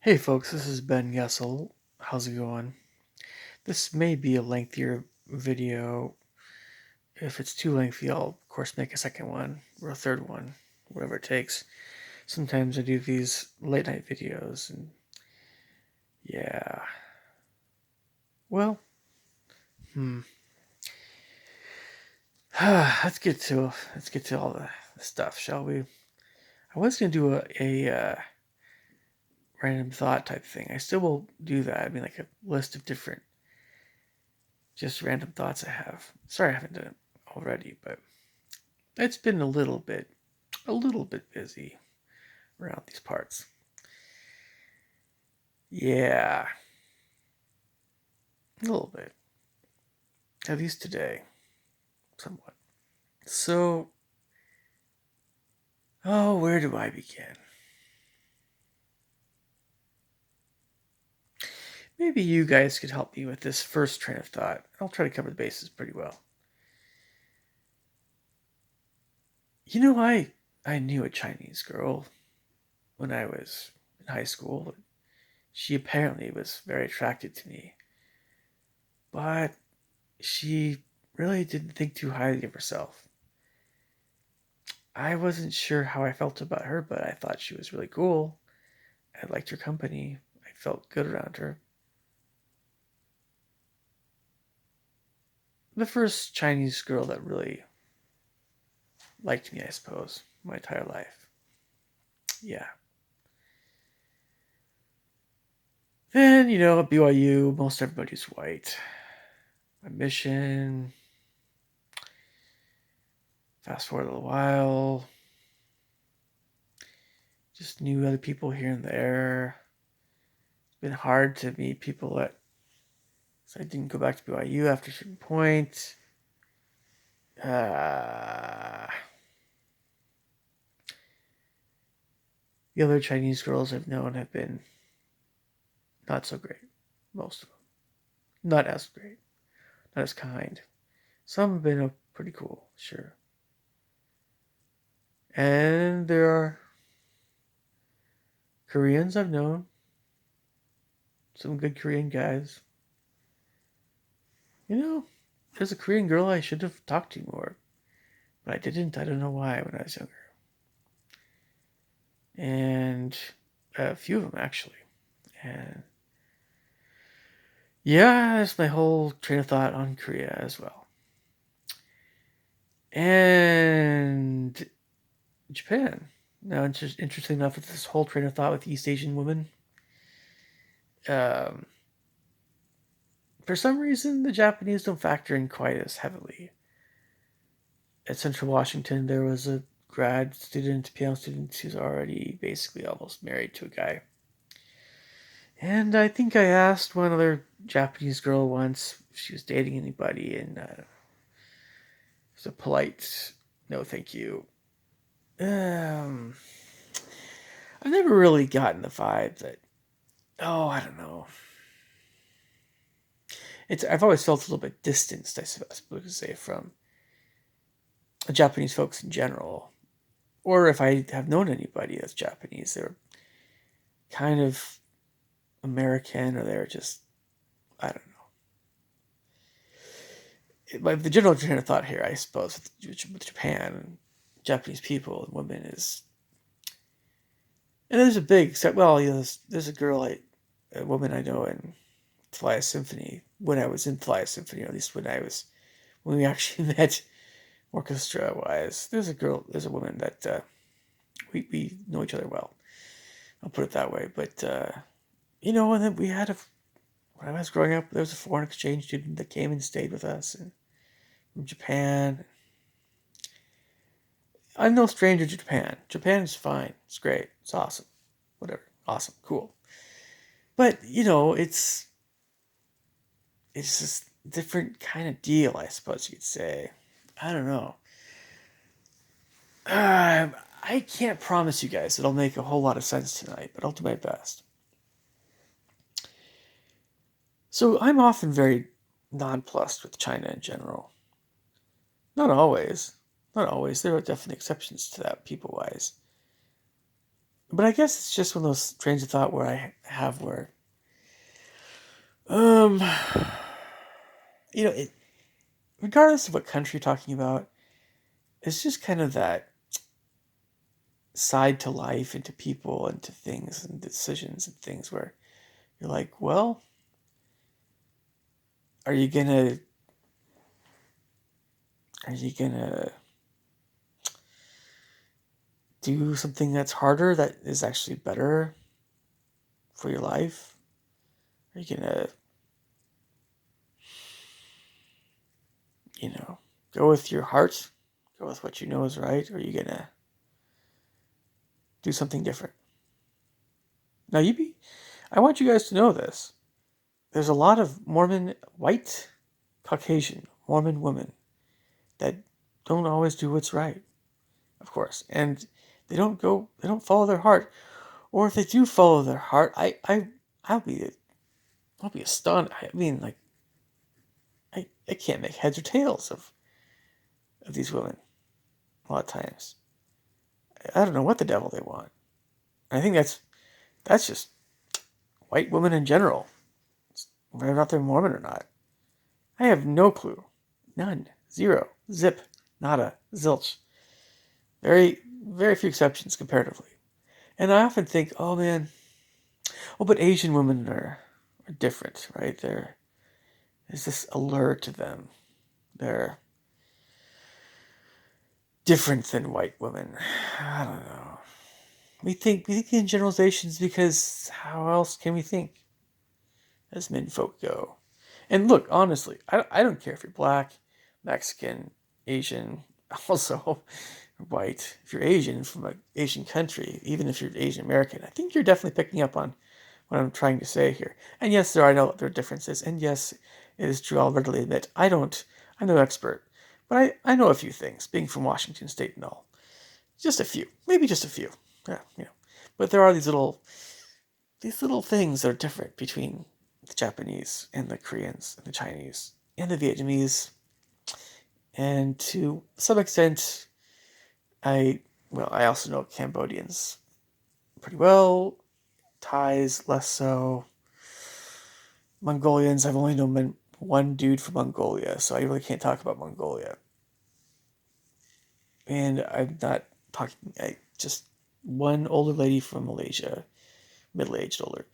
Hey folks, this is Ben Gessel. How's it going? This may be a lengthier video. If it's too lengthy, I'll of course make a second one or a third one, whatever it takes. Sometimes I do these late night videos and yeah. Well, hmm. let's get to all the stuff, shall we? I was gonna do a random thought type thing. I still will do that. I mean, like a list of different just random thoughts I have. Sorry I haven't done it already, but it's been a little bit busy around these parts. Yeah, a little bit. At least today, somewhat. So, where do I begin? Maybe you guys could help me with this first train of thought. I'll try to cover the bases pretty well. I knew a Chinese girl when I was in high school. She apparently was very attracted to me, but she really didn't think too highly of herself. I wasn't sure how I felt about her, but I thought she was really cool. I liked her company. I felt good around her. The first Chinese girl that really liked me, I suppose, my entire life. Yeah. Then, at BYU, most everybody's white. My mission, fast forward a little while, just knew other people here and there. It's been hard to meet people that, so I didn't go back to BYU after a certain point. Uh, the other Chinese girls I've known have been not so great. Most of them. Not as great. Not as kind. Some have been pretty cool, sure. And there are Koreans I've known. Some good Korean guys. There's a Korean girl I should have talked to more, but I didn't. I don't know why when I was younger. And a few of them, actually. And yeah, that's my whole train of thought on Korea as well. And Japan. Now, interesting enough, with this whole train of thought with East Asian women, um, for some reason, the Japanese don't factor in quite as heavily. At Central Washington, there was a grad student, piano student, who's already basically almost married to a guy. And I think I asked one other Japanese girl once if she was dating anybody, and it was a polite no thank you. Um, I've never really gotten the vibe that, I don't know. I've always felt a little bit distanced, I suppose to say, from Japanese folks in general. Or if I have known anybody that's Japanese, they're kind of American, or they're just, I don't know. But the general train of thought here, I suppose, with Japan and Japanese people and women is, and there's a big, well, there's a woman I know in Fly Symphony, when I was in Fly Symphony, or at least when we actually met orchestra wise. There's a woman that we know each other well. I'll put it that way. But and then when I was growing up, there was a foreign exchange student that came and stayed with us from Japan. I'm no stranger to Japan. Japan is fine. It's great. It's awesome. Whatever. Awesome. Cool. But it's just a different kind of deal, I suppose you could say. I don't know. I can't promise you guys it'll make a whole lot of sense tonight, but I'll do my best. So I'm often very nonplussed with China in general. Not always. Not always. There are definitely exceptions to that, people-wise. But I guess it's just one of those trains of thought where um, it, regardless of what country you're talking about, it's just kind of that side to life and to people and to things and decisions and things where you're like, well, are you gonna are you gonna do something that's harder that is actually better for your life? Are you gonna, go with your heart, go with what you know is right, or are you gonna do something different? Now I want you guys to know this. There's a lot of Mormon white Caucasian Mormon women that don't always do what's right, of course, and they don't follow their heart, or if they do follow their heart, I'll be I'll be astonished. I mean, like, I can't make heads or tails of these women a lot of times. I don't know what the devil they want. I think that's just white women in general, whether or not they're Mormon or not. I have no clue. None. Zero. Zip. Nada. Zilch. Very, very few exceptions comparatively. And I often think, oh man, but Asian women are different, right? There's this allure to them. They're different than white women. I don't know. We think in generalizations because how else can we think as men folk go? And look, honestly, I don't care if you're black, Mexican, Asian, also white. If you're Asian from an Asian country, even if you're Asian American, I think you're definitely picking up on what I'm trying to say here. And yes, there are differences. And yes, it is true. I'll readily admit I'm no expert, but I know a few things. Being from Washington State and all, just a few, maybe just a few. Yeah, But there are these little things that are different between the Japanese and the Koreans and the Chinese and the Vietnamese, and to some extent, I also know Cambodians pretty well. Thais less so. Mongolians, I've only known one dude from Mongolia, so I really can't talk about Mongolia. And I'm not talking, just one older lady from Malaysia, middle-aged older.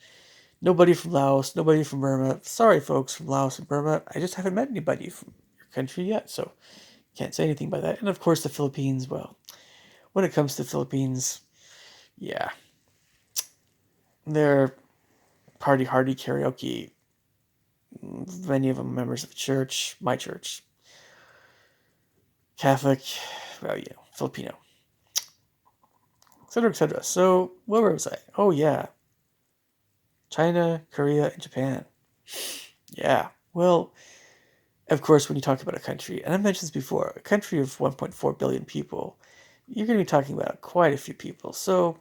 Nobody from Laos, nobody from Burma. Sorry, folks from Laos and Burma. I just haven't met anybody from your country yet, so can't say anything by that. And of course, the Philippines, well, when it comes to the Philippines, yeah, they're party hardy karaoke. Many of them members of the church, my church, Catholic, well, Filipino, etc., etc. So, where was I? Oh, yeah, China, Korea, and Japan. Yeah, well, of course, when you talk about a country, and I mentioned this before, a country of 1.4 billion people, you're going to be talking about quite a few people. So,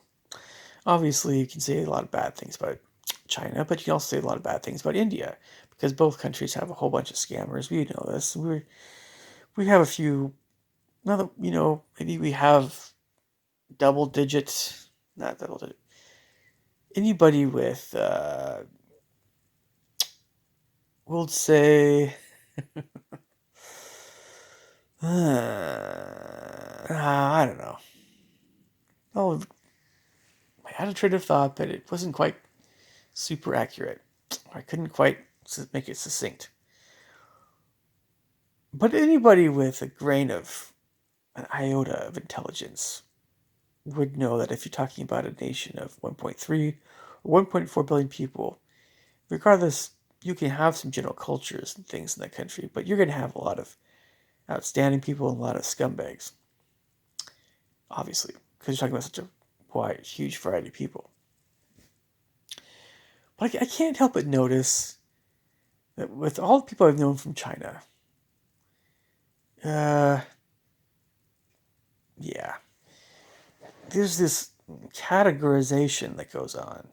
obviously, you can say a lot of bad things about China, but you can also say a lot of bad things about India, because both countries have a whole bunch of scammers. We know this. We have a few. Now that maybe we have double digits, not double digit. Anybody with, we'll say, I don't know. Oh, I had a train of thought, but it wasn't quite super accurate. I couldn't quite make it succinct. But anybody with a grain of an iota of intelligence would know that if you're talking about a nation of 1.3 or 1.4 billion people, regardless, you can have some general cultures and things in that country, but you're going to have a lot of outstanding people and a lot of scumbags, obviously, because you're talking about such a wide, huge variety of people. But I can't help but notice that with all the people I've known from China, uh, yeah, there's this categorization that goes on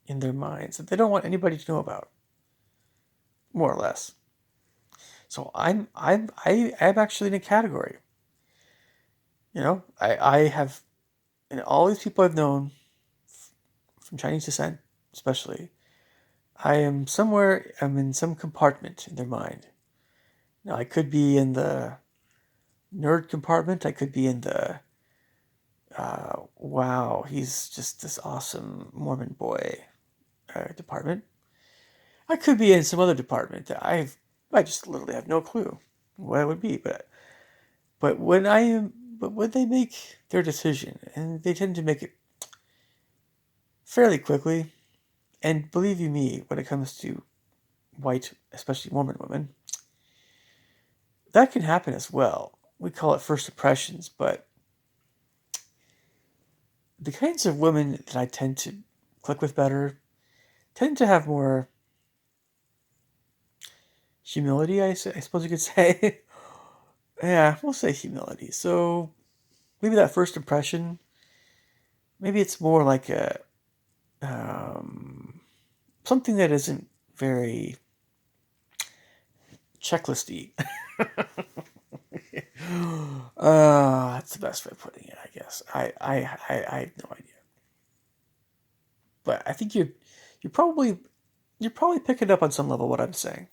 in their minds that they don't want anybody to know about, more or less. So I'm actually in a category. I have, and all these people I've known, from Chinese descent, especially, I'm in some compartment in their mind. Now, I could be in the nerd compartment. I could be in the, wow, he's just this awesome Mormon boy department. I could be in some other department that I just literally have no clue what it would be. But when they make their decision, and they tend to make it fairly quickly, and believe you me, when it comes to white, especially Mormon women, that can happen as well. We call it first impressions, but the kinds of women that I tend to click with better tend to have more humility, I suppose you could say. Yeah, we'll say humility. So maybe that first impression, maybe it's more like a something that isn't very checklisty. That's the best way of putting it, I guess. I have no idea, but I think you're probably you're probably picking up on some level what I'm saying.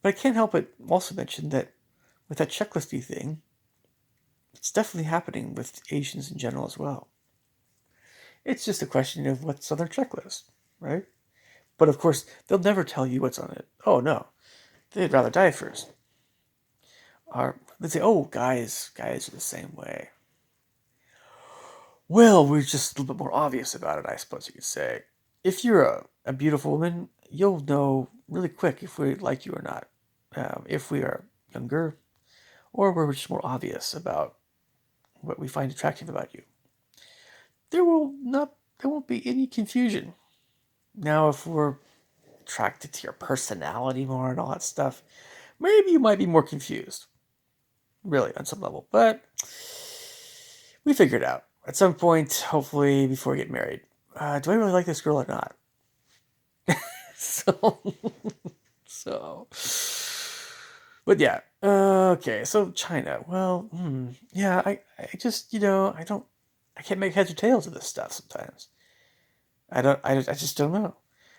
But I can't help but also mention that with that checklisty thing, it's definitely happening with Asians in general as well. It's just a question of what's on their checklist, right? But of course, they'll never tell you what's on it. Oh no, they'd rather die first. Or they say, "Oh, guys are the same way." Well, we're just a little bit more obvious about it, I suppose you could say. If you're a beautiful woman, you'll know really quick if we like you or not. If we are younger, or we're just more obvious about what we find attractive about you. There won't be any confusion. Now, if we're attracted to your personality more and all that stuff, maybe you might be more confused, really, on some level. But we figure it out at some point, hopefully, before we get married. Do I really like this girl or not? so, so, but yeah. Okay, so China. Well, yeah, I just, I can't make heads or tails of this stuff sometimes. I just don't know.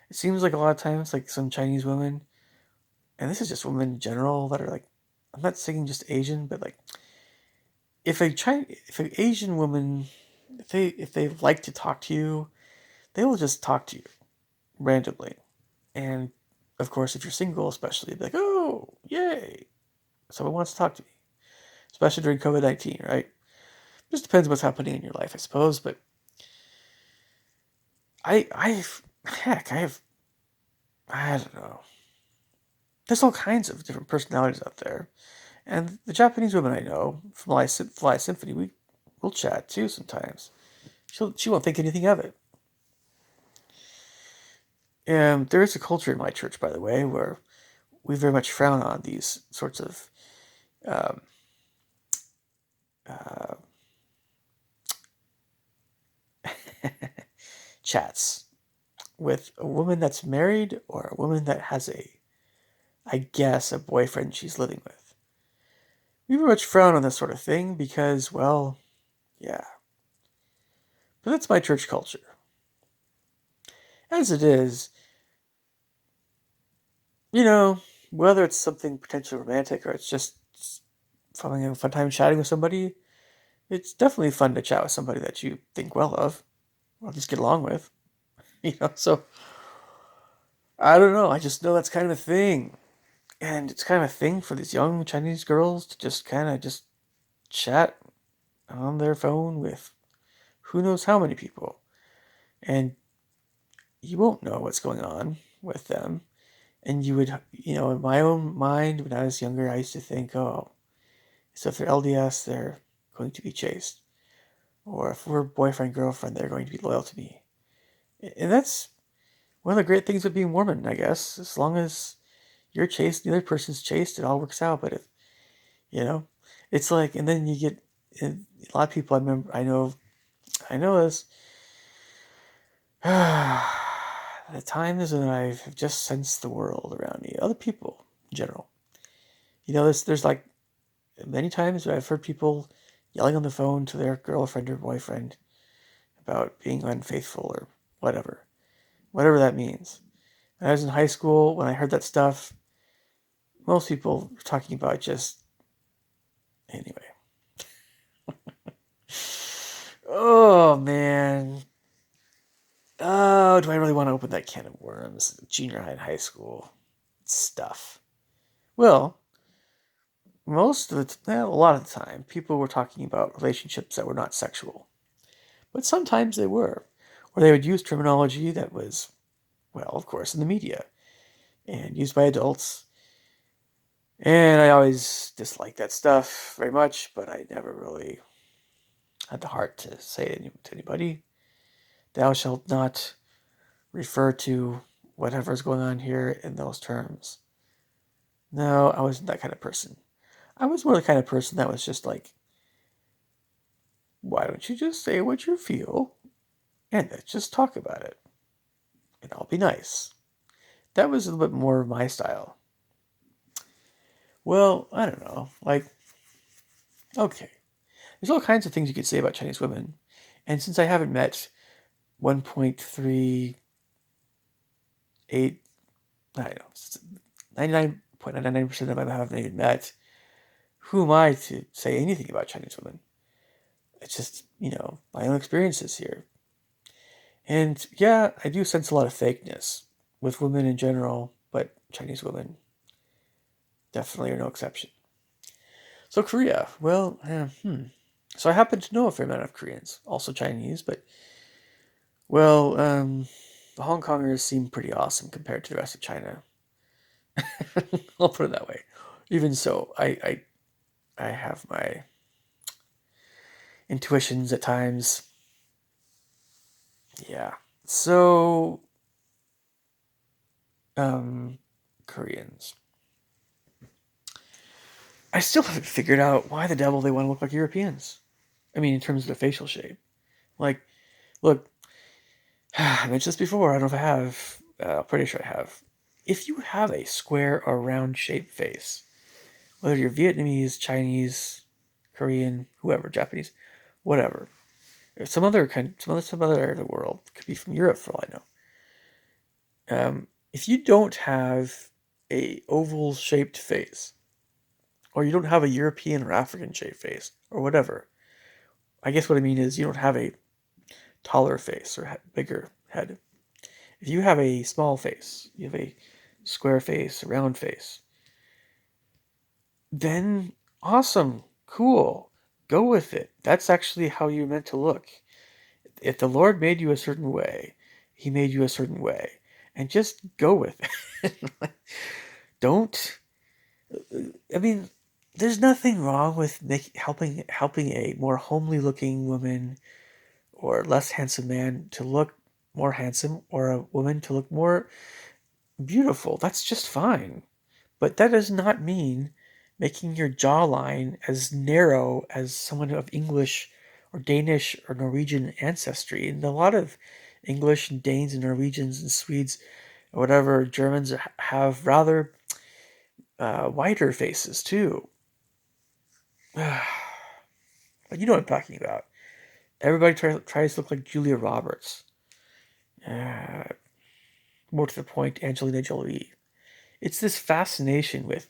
It seems like a lot of times, like some Chinese women, and this is just women in general that are like, I'm not saying just Asian, but like, if an Asian woman, if they like to talk to you, they will just talk to you randomly. And of course, if you're single, especially, they'll be like, oh, yay, someone wants to talk to me, especially during COVID-19, right? Just depends what's happening in your life, I suppose. But I've, heck, I don't know. There's all kinds of different personalities out there. And the Japanese woman I know from Fly Symphony, we'll chat too sometimes. She won't think anything of it. And there is a culture in my church, by the way, where we very much frown on these sorts of um, uh, chats with a woman that's married or a woman that has I guess, a boyfriend she's living with. We very much frown on this sort of thing because, well, yeah. But that's my church culture. As it is, you know, whether it's something potentially romantic or it's just having a fun time chatting with somebody, it's definitely fun to chat with somebody that you think well of, or at least get along with. So I don't know. I just know that's kind of a thing. And it's kind of a thing for these young Chinese girls to just kind of just chat on their phone with who knows how many people. And you won't know what's going on with them. And you would, in my own mind, when I was younger, I used to think, oh, so if they're LDS, they're going to be chaste. Or if we're boyfriend, girlfriend, they're going to be loyal to me. And that's one of the great things of being Mormon, I guess. As long as you're chaste, the other person's chaste, it all works out. But if, you know, it's like, and then you get, and a lot of people I know this. The times when I've just sensed the world around me, other people in general. There's like many times where I've heard people yelling on the phone to their girlfriend or boyfriend about being unfaithful or whatever that means. When I was in high school, when I heard that stuff, most people were talking about just, anyway. Oh, man. Oh, do I really want to open that can of worms? Junior high and high school stuff. Well, a lot of the time, people were talking about relationships that were not sexual. But sometimes they were. Or they would use terminology that was, well, of course, in the media and used by adults. And I always disliked that stuff very much, but I never really had the heart to say it to anybody. Thou shalt not refer to whatever's going on here in those terms. No, I wasn't that kind of person. I was more the kind of person that was just like, why don't you just say what you feel and let's just talk about it and I'll be nice. That was a little bit more of my style. Well, I don't know. Like, okay. There's all kinds of things you could say about Chinese women. And since I haven't met 1.38, I don't know, 99.999% of them I haven't even met, who am I to say anything about Chinese women? It's just, my own experiences here. And yeah, I do sense a lot of fakeness with women in general, but Chinese women definitely are no exception. So Korea, well, So I happen to know a fair amount of Koreans, also Chinese, but, well, the Hong Kongers seem pretty awesome compared to the rest of China. I'll put it that way. Even so, I have my intuitions at times. Yeah. So, Koreans. I still haven't figured out why the devil they want to look like Europeans. I mean, in terms of their facial shape. Like, look, I mentioned this before. I don't know if I have. I'm pretty sure I have. If you have a square or round shaped face, whether you're Vietnamese, Chinese, Korean, whoever, Japanese, whatever, or some other area of the world, could be from Europe for all I know. If you don't have a oval shaped face, or you don't have a European or African shaped face, or whatever, I guess what I mean is you don't have a taller face or bigger head. If you have a small face, you have a square face, a round face, then awesome, cool, go with it. That's actually how you're meant to look. If the Lord made you a certain way, He made you a certain way, and just go with it. Don't. I mean, there's nothing wrong with helping a more homely looking woman or less handsome man to look more handsome, or a woman to look more beautiful. That's just fine. But that does not mean making your jawline as narrow as someone of English or Danish or Norwegian ancestry. And a lot of English and Danes and Norwegians and Swedes or whatever Germans have rather wider faces too. But you know what I'm talking about. Everybody tries to look like Julia Roberts. Uh, More to the point, Angelina Jolie. It's this fascination with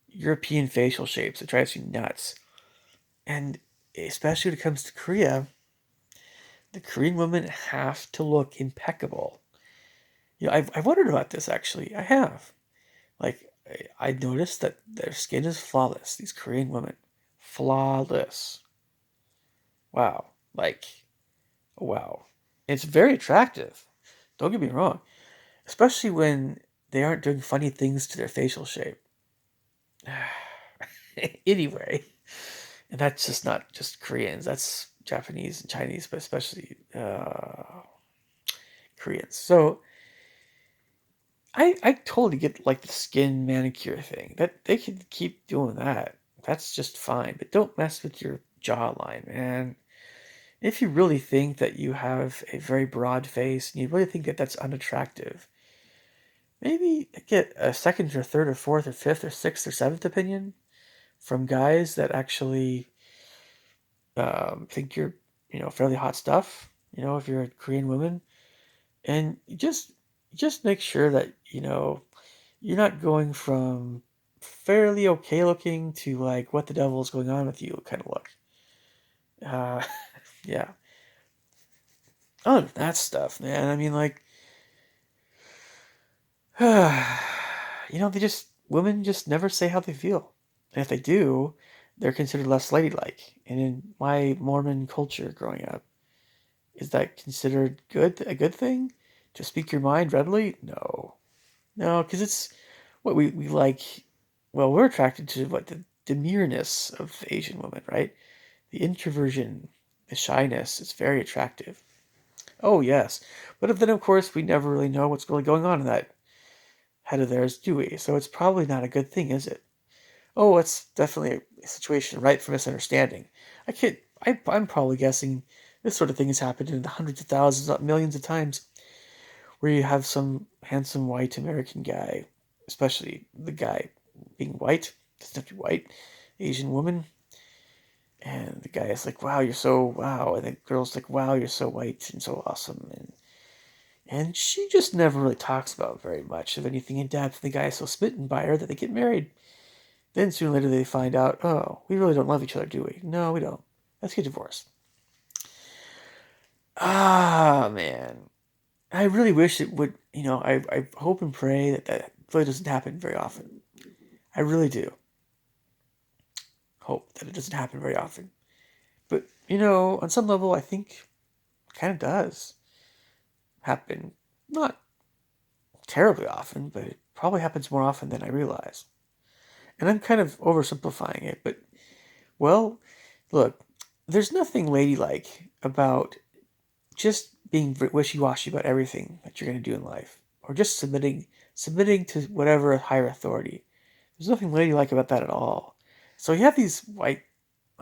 European facial shapes that drives you nuts. And especially when it comes to Korea, the Korean women have to look impeccable. I've wondered about this actually. I have. Like, I noticed that their skin is flawless. These Korean women. Flawless. Wow. Like, wow. It's very attractive. Don't get me wrong. Especially when they aren't doing funny things to their facial shape. Anyway, and that's just not just Koreans. That's Japanese and Chinese, but especially Koreans. So I totally get like the skin manicure thing. That they can keep doing that. That's just fine. But don't mess with your jawline, man. If you really think that you have a very broad face and you really think that that's unattractive, maybe get a second or third or fourth or fifth or sixth or seventh opinion from guys that actually think you're, fairly hot stuff. if you're a Korean woman, and just make sure that, you're not going from fairly okay looking to like what the devil is going on with you kind of look. Uh, yeah. Other than that stuff, man. I mean, like, they just women just never say how they feel, and if they do, they're considered less ladylike. And in my Mormon culture growing up, is that considered a good thing? To speak your mind readily? No, no, because it's what we like. Well, we're attracted to what the demureness of Asian women, right? The introversion, the shyness is very attractive. Oh yes, but then of course we never really know what's really going on in that head of theirs, do we? So it's probably not a good thing, is it? Oh, it's definitely a situation ripe for misunderstanding. I'm probably guessing this sort of thing has happened in the hundreds of thousands, not millions of times, where you have some handsome white American guy, especially the guy being white, doesn't have to be white, Asian woman, and the guy is like, "Wow, you're so wow," and the girl's like, "Wow, you're so white and so awesome," and she just never really talks about very much of anything in depth. The guy is so smitten by her that they get married. Then sooner or later they find out, oh, we really don't love each other, do we? No, we don't. Let's get divorced. Ah, man. I really wish it would, I hope and pray that really doesn't happen very often. I really do hope that it doesn't happen very often. But, on some level, I think it kind of does happen. Not terribly often, but it probably happens more often than I realize. And I'm kind of oversimplifying it, but, well, look, there's nothing ladylike about just being wishy-washy about everything that you're going to do in life, or just submitting to whatever higher authority. There's nothing ladylike about that at all. So you have these white,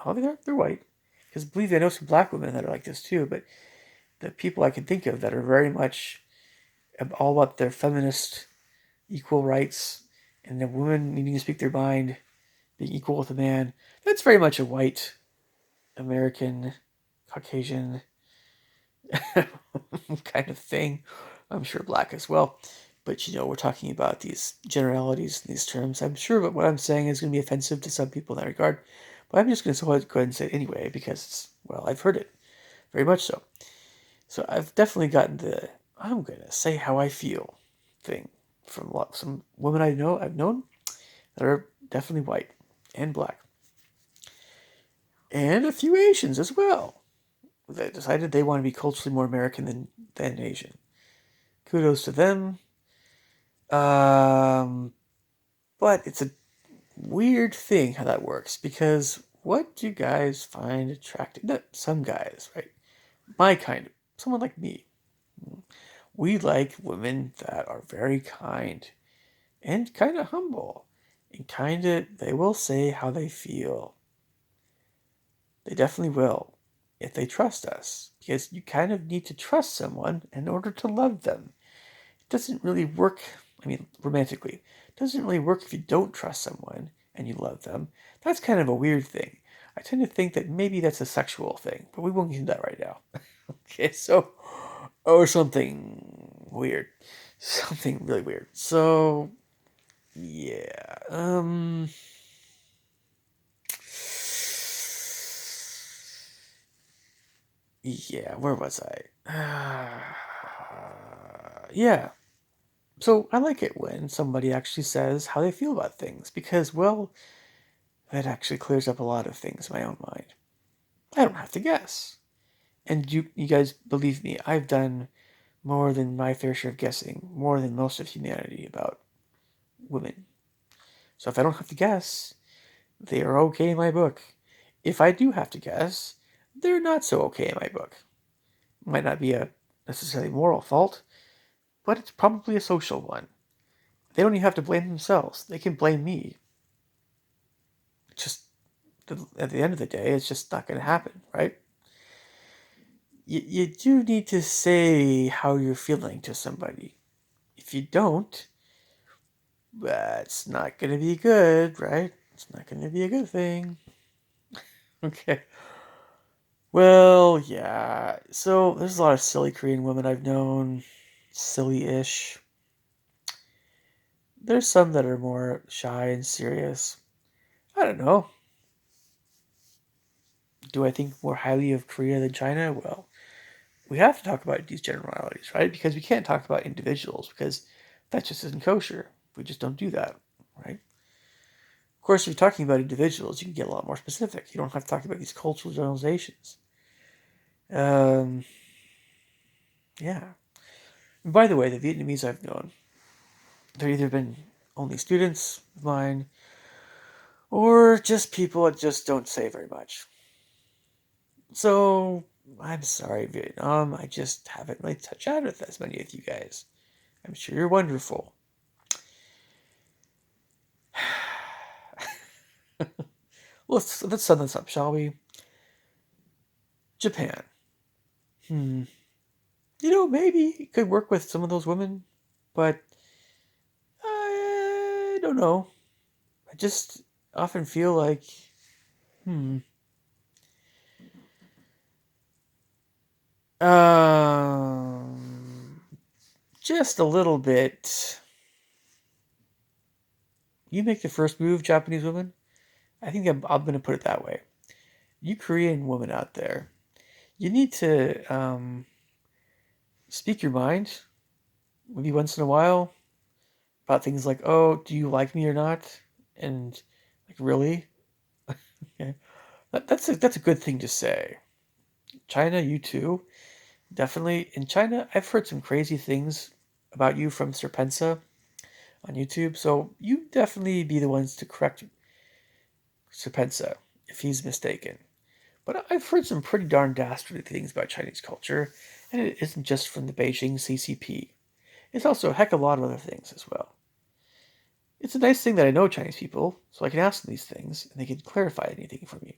oh, they're white, because believe me, I know some black women that are like this too. But the people I can think of that are very much all about their feminist equal rights and the women needing to speak their mind, being equal with a man. That's very much a white American Caucasian kind of thing. I'm sure black as well. But we're talking about these generalities and these terms. I'm sure but what I'm saying is going to be offensive to some people in that regard. But I'm just going to go ahead and say it anyway because, well, I've heard it very much so. So I've definitely gotten the I'm going to say how I feel thing from some women I've known that are definitely white and black. And a few Asians as well that decided they want to be culturally more American than Asian. Kudos to them. Um, but it's a weird thing how that works because what do guys find attractive? No, some guys, right? My kind of, someone like me. We like women that are very kind and kind of humble and kind of, they will say how they feel. They definitely will if they trust us because you kind of need to trust someone in order to love them. Doesn't really work, I mean, romantically. It doesn't really work if you don't trust someone and you love them. That's kind of a weird thing. I tend to think that maybe that's a sexual thing, but we won't get into that right now. Okay, so, or something weird. Something really weird. So, yeah. Yeah, where was I? Yeah. So I like it when somebody actually says how they feel about things because, well, that actually clears up a lot of things in my own mind. I don't have to guess. And you guys believe me, I've done more than my fair share of guessing, more than most of humanity about women. So if I don't have to guess, they are okay in my book. If I do have to guess, they're not so okay in my book. Might not be a necessarily moral fault, but it's probably a social one. They don't even have to blame themselves. They can blame me. Just at the end of the day, it's just not going to happen, right? You do need to say how you're feeling to somebody. If you don't, that's not going to be good, right? It's not going to be a good thing. Okay. Well, yeah. So there's a lot of silly Korean women I've known, silly-ish. There's some that are more shy and serious. I don't know. Do I think more highly of Korea than China? Well, we have to talk about these generalities, right? Because we can't talk about individuals because that just isn't kosher. We just don't do that, right? Of course, if you're talking about individuals, you can get a lot more specific. You don't have to talk about these cultural generalizations. Um, yeah. And by the way, the Vietnamese I've known, they've either been only students of mine or just people that just don't say very much. So, I'm sorry, Vietnam. I just haven't really touched out with as many of you guys. I'm sure you're wonderful. Let's sum this up, shall we? Japan. Hmm. Maybe it could work with some of those women, but I don't know. I just often feel like, hmm, um, just a little bit. You make the first move, Japanese woman. I think I'm going to put it that way. You Korean women out there, you need to speak your mind maybe once in a while about things like, oh, do you like me or not? And like, really? Okay. That's a good thing to say. China, you too. Definitely. In China, I've heard some crazy things about you from Serpensa on YouTube, so you definitely be the ones to correct Serpensa if he's mistaken. But I've heard some pretty darn dastardly things about Chinese culture, and it isn't just from the Beijing CCP. It's also a heck of a lot of other things as well. It's a nice thing that I know Chinese people, so I can ask them these things, and they can clarify anything for me.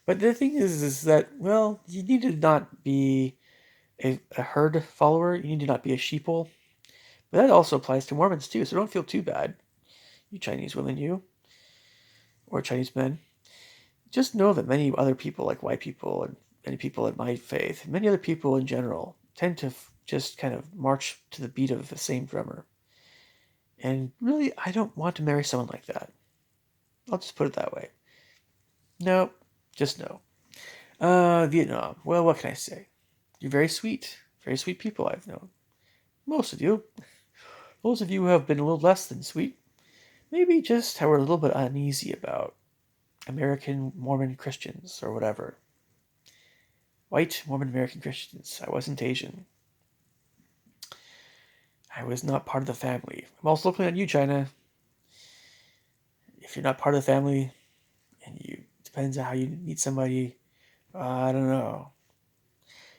But the thing is that, well, you need to not be a herd follower. You need to not be a sheeple. But that also applies to Mormons too, so don't feel too bad, you Chinese women, you, or Chinese men. Just know that many other people, like white people and many people in my faith, many other people in general, tend to just kind of march to the beat of the same drummer. And really, I don't want to marry someone like that. I'll just put it that way. No, just no. Vietnam. Well, what can I say? You're very sweet people I've known. Most of you. Those of you who have been a little less than sweet, maybe just were a little bit uneasy about American Mormon Christians or whatever. White Mormon American Christians. I wasn't Asian. I was not part of the family. I'm also looking at you, China. If you're not part of the family, and you depends on how you meet somebody. I don't know.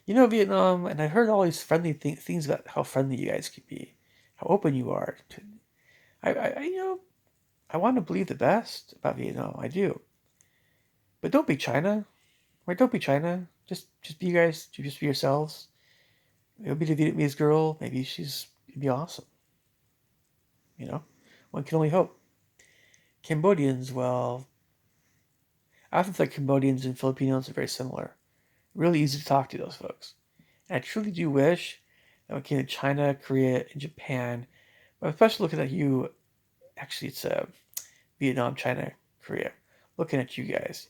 Vietnam, and I heard all these friendly things about how friendly you guys could be, how open you are. I want to believe the best about Vietnam. I do, but don't be China, right? Don't be China. Just be you guys. Just be yourselves. It'll be the Vietnamese girl. Maybe it'd be awesome. You know, one can only hope. Cambodians, well, I often think Cambodians and Filipinos are very similar. Really easy to talk to those folks. And I truly do wish that when it came to China, Korea, and Japan, but especially looking at you, actually it's Vietnam, China, Korea, looking at you guys.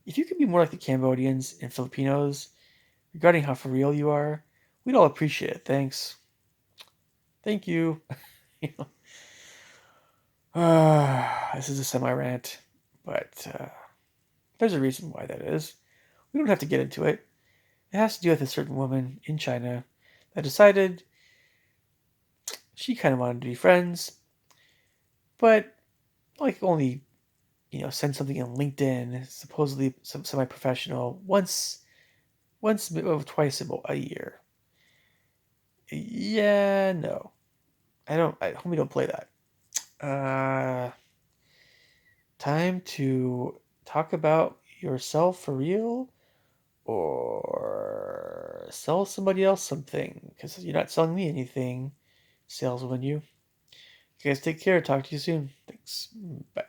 If you could be more like the Cambodians and Filipinos regarding how for real you are, we'd all appreciate it. Thanks. Thank you. you know, this is a semi rant, but there's a reason why that is. We don't have to get into it. It has to do with a certain woman in China that decided she kind of wanted to be friends, but like only send something on LinkedIn, supposedly some semi-professional, once or twice a year. Yeah, no, I don't. I hope we don't play that. Uh, Time to talk about yourself for real, or sell somebody else something because you're not selling me anything, saleswoman. You guys take care. Talk to you soon. Thanks. Bye.